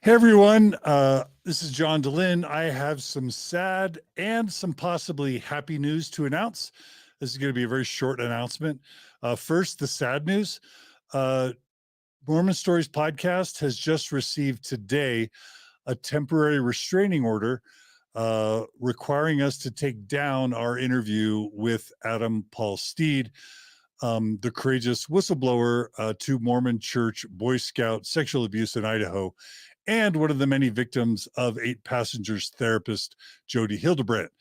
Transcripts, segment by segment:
Hey everyone, this is John DeLynn. I have some sad and some possibly happy news to announce. This is going to be a very short announcement. First, the sad news. Mormon Stories Podcast has just received today a temporary restraining order requiring us to take down our interview with Adam Paul Steed, the courageous whistleblower to Mormon-church Boy Scout sexual abuse in Idaho, and one of the many victims of 8 Passengers Therapist Jodi Hildebrandt.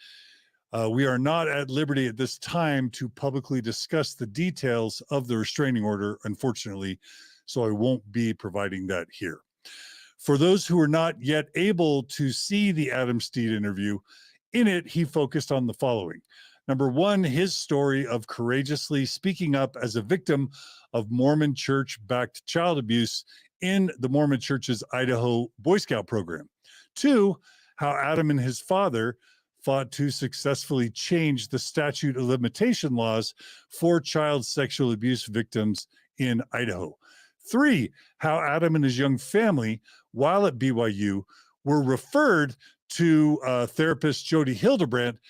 We are not at liberty at this time to publicly discuss the details of the restraining order, unfortunately, so I won't be providing that here. For those who are not yet able to see the Adam Steed interview, in it, he focused on the following. Number one, his story of courageously speaking up as a victim of Mormon church-backed child abuse in the Mormon Church's Idaho Boy Scout program. 2, how Adam and his father fought to successfully change the statute of limitation laws for child sexual abuse victims in Idaho. 3, how Adam and his young family, while at BYU, were referred to therapist Jodi Hildebrandt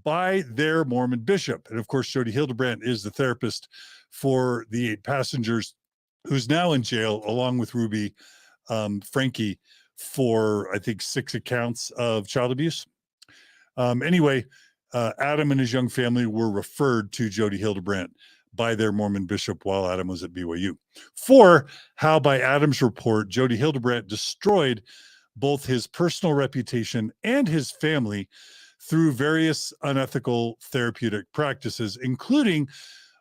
by their Mormon bishop. And of course, Jodi Hildebrandt is the therapist for the 8 passengers who's now in jail, along with Ruby Frankie, for, I think, 6 accounts of child abuse. Anyway, Adam and his young family were referred to Jodi Hildebrandt by their Mormon bishop while Adam was at BYU. 4, how by Adam's report, Jodi Hildebrandt destroyed both his personal reputation and his family through various unethical therapeutic practices, including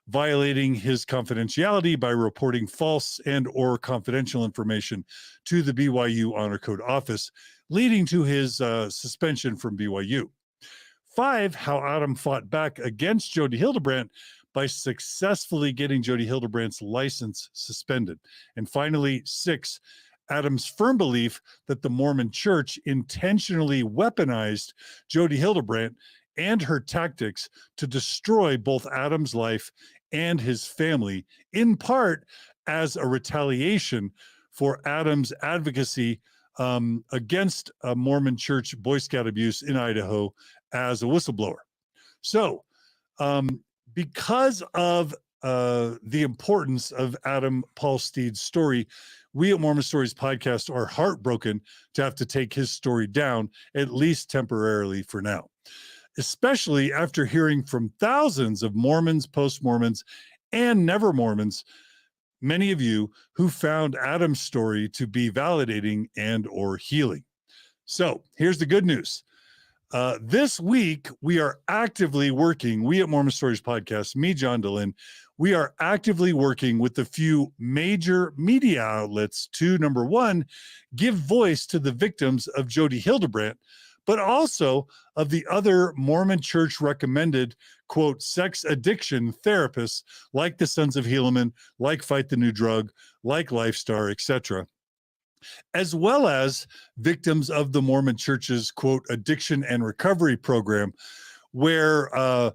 violating his confidentiality by reporting false and or confidential information to the BYU Honor Code office, leading to his suspension from BYU. 5, how Adam fought back against Jodi Hildebrandt by successfully getting Jodi Hildebrandt's license suspended. And finally, 6, Adam's firm belief that the Mormon Church intentionally weaponized Jodi Hildebrandt and her tactics to destroy both Adam's life and his family, in part as a retaliation for Adam's advocacy against Mormon Church Boy Scout abuse in Idaho as a whistleblower. So, because of the importance of Adam Paul Steed's story, we at Mormon Stories Podcast are heartbroken to have to take his story down, at least temporarily for now, especially after hearing from thousands of Mormons, post-Mormons, and never Mormons, many of you who found Adam's story to be validating and or healing. So here's the good news. This week, we are actively working, we at Mormon Stories Podcast, me, John DeLynn, we are actively working with a few major media outlets to, number one, give voice to the victims of Jodi Hildebrandt, but also of the other Mormon Church recommended, quote, sex addiction therapists like the Sons of Helaman, like Fight the New Drug, like Lifestar, etc., as well as victims of the Mormon Church's, quote, addiction and recovery program, where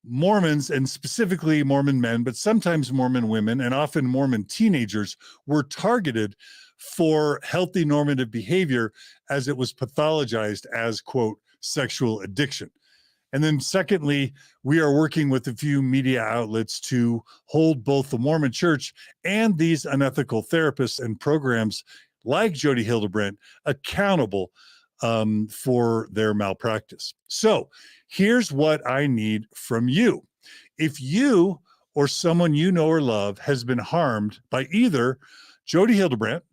Mormons, and specifically Mormon men, but sometimes Mormon women, and often Mormon teenagers, were targeted for healthy normative behavior as it was pathologized as, quote, sexual addiction. And then secondly, we are working with a few media outlets to hold both the Mormon Church and these unethical therapists and programs like Jodi Hildebrandt accountable for their malpractice. So here's what I need from you. If you or someone you know or love has been harmed by either Jodi Hildebrandt,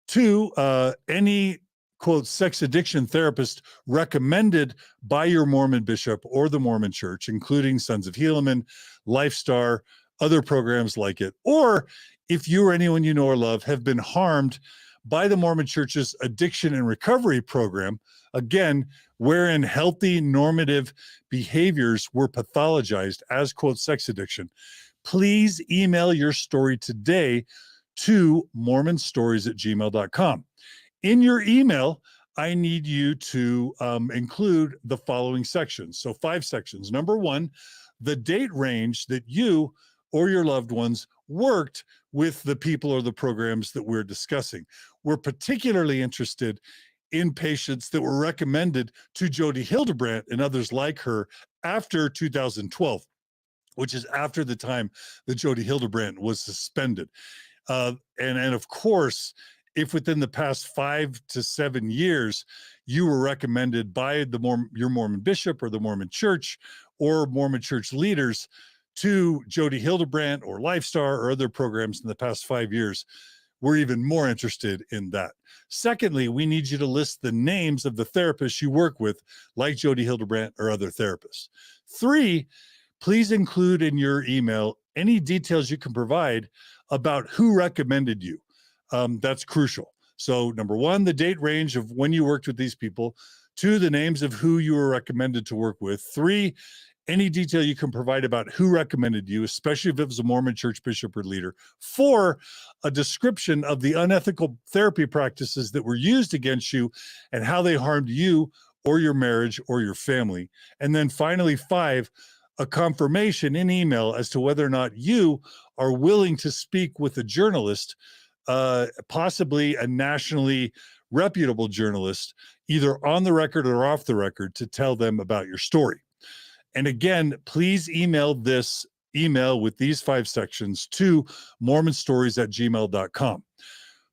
2, any, quote, sex addiction therapist recommended by your Mormon bishop or the Mormon Church, including Sons of Helaman, Lifestar, other programs like it, or if you or anyone you know or love have been harmed by the Mormon Church's addiction and recovery program, again, wherein healthy normative behaviors were pathologized as, quote, sex addiction, please email your story today to mormonstories@gmail.com. In your email, I need you to include the following sections. So 5 sections. Number 1, the date range that you or your loved ones worked with the people or the programs that we're discussing. We're particularly interested in patients that were recommended to Jodi Hildebrandt and others like her after 2012, which is after the time that Jodi Hildebrandt was suspended. And of course, if within the past 5 to 7 years, you were recommended by your Mormon bishop or the Mormon church or Mormon church leaders to Jodi Hildebrandt or Lifestar or other programs in the past 5 years, we're even more interested in that. Secondly, we need you to list the names of the therapists you work with, like Jodi Hildebrandt or other therapists. 3, please include in your email any details you can provide about who recommended you. That's crucial. So number 1, the date range of when you worked with these people. 2, the names of who you were recommended to work with. 3, any detail you can provide about who recommended you, especially if it was a Mormon church bishop or leader. 4, a description of the unethical therapy practices that were used against you and how they harmed you or your marriage or your family. And then finally, 5, a confirmation in email as to whether or not you are willing to speak with a journalist, possibly a nationally reputable journalist, either on the record or off the record, to tell them about your story. And again, please email this email with these 5 sections to mormonstories@gmail.com.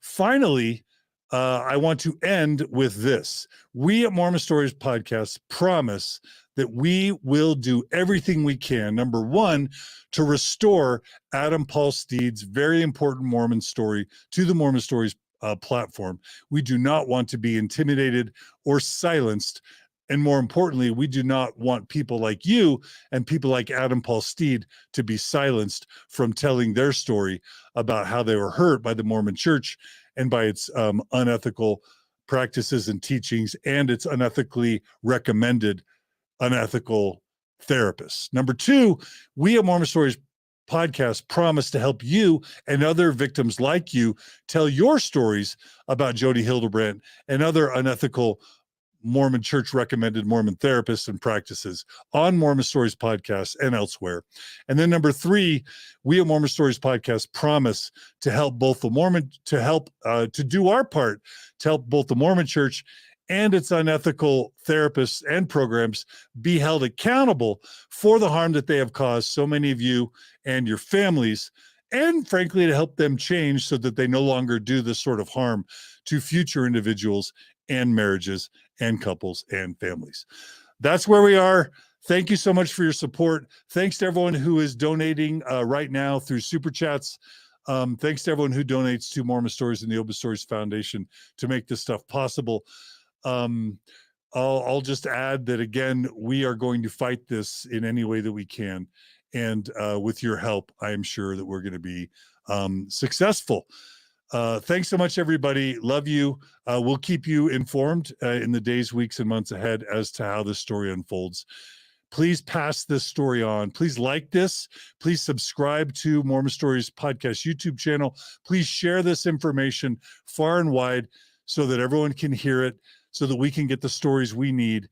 Finally, I want to end with this. We at Mormon Stories Podcast promise that we will do everything we can, number 1, to restore Adam Paul Steed's very important Mormon story to the Mormon Stories platform. We do not want to be intimidated or silenced. And more importantly, we do not want people like you and people like Adam Paul Steed to be silenced from telling their story about how they were hurt by the Mormon church and by its unethical practices and teachings and its unethically recommended unethical therapists. Number 2, we at Mormon Stories Podcast promise to help you and other victims like you tell your stories about Jodi Hildebrandt and other unethical Mormon church recommended Mormon therapists and practices on Mormon Stories Podcast and elsewhere. And then number 3, we at Mormon Stories Podcast promise to help both the Mormon, to do our part to help both the Mormon church and its unethical therapists and programs be held accountable for the harm that they have caused so many of you and your families, and frankly, to help them change so that they no longer do this sort of harm to future individuals and marriages and couples and families. That's where we are. Thank you so much for your support. Thanks to everyone who is donating right now through Super Chats. Thanks to everyone who donates to Mormon Stories and the Open Stories Foundation to make this stuff possible. I'll just add that, again, we are going to fight this in any way that we can. And with your help, I am sure that we're going to be successful. Thanks so much, everybody. Love you. We'll keep you informed in the days, weeks, and months ahead as to how this story unfolds. Please pass this story on. Please like this. Please subscribe to Mormon Stories Podcast YouTube channel. Please share this information far and wide so that everyone can hear it, so that we can get the stories we need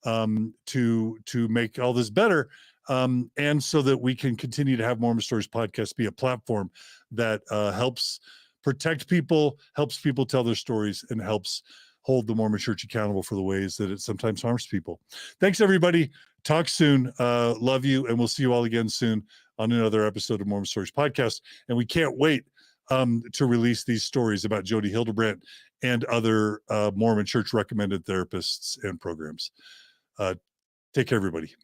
to make all this better, and so that we can continue to have Mormon Stories Podcast be a platform that helps protect people, helps people tell their stories, and helps hold the Mormon Church accountable for the ways that it sometimes harms people. Thanks, everybody. Talk soon. Love you, and we'll see you all again soon on another episode of Mormon Stories Podcast. And we can't wait to release these stories about Jodi Hildebrandt and other Mormon Church recommended therapists and programs. Take care, everybody.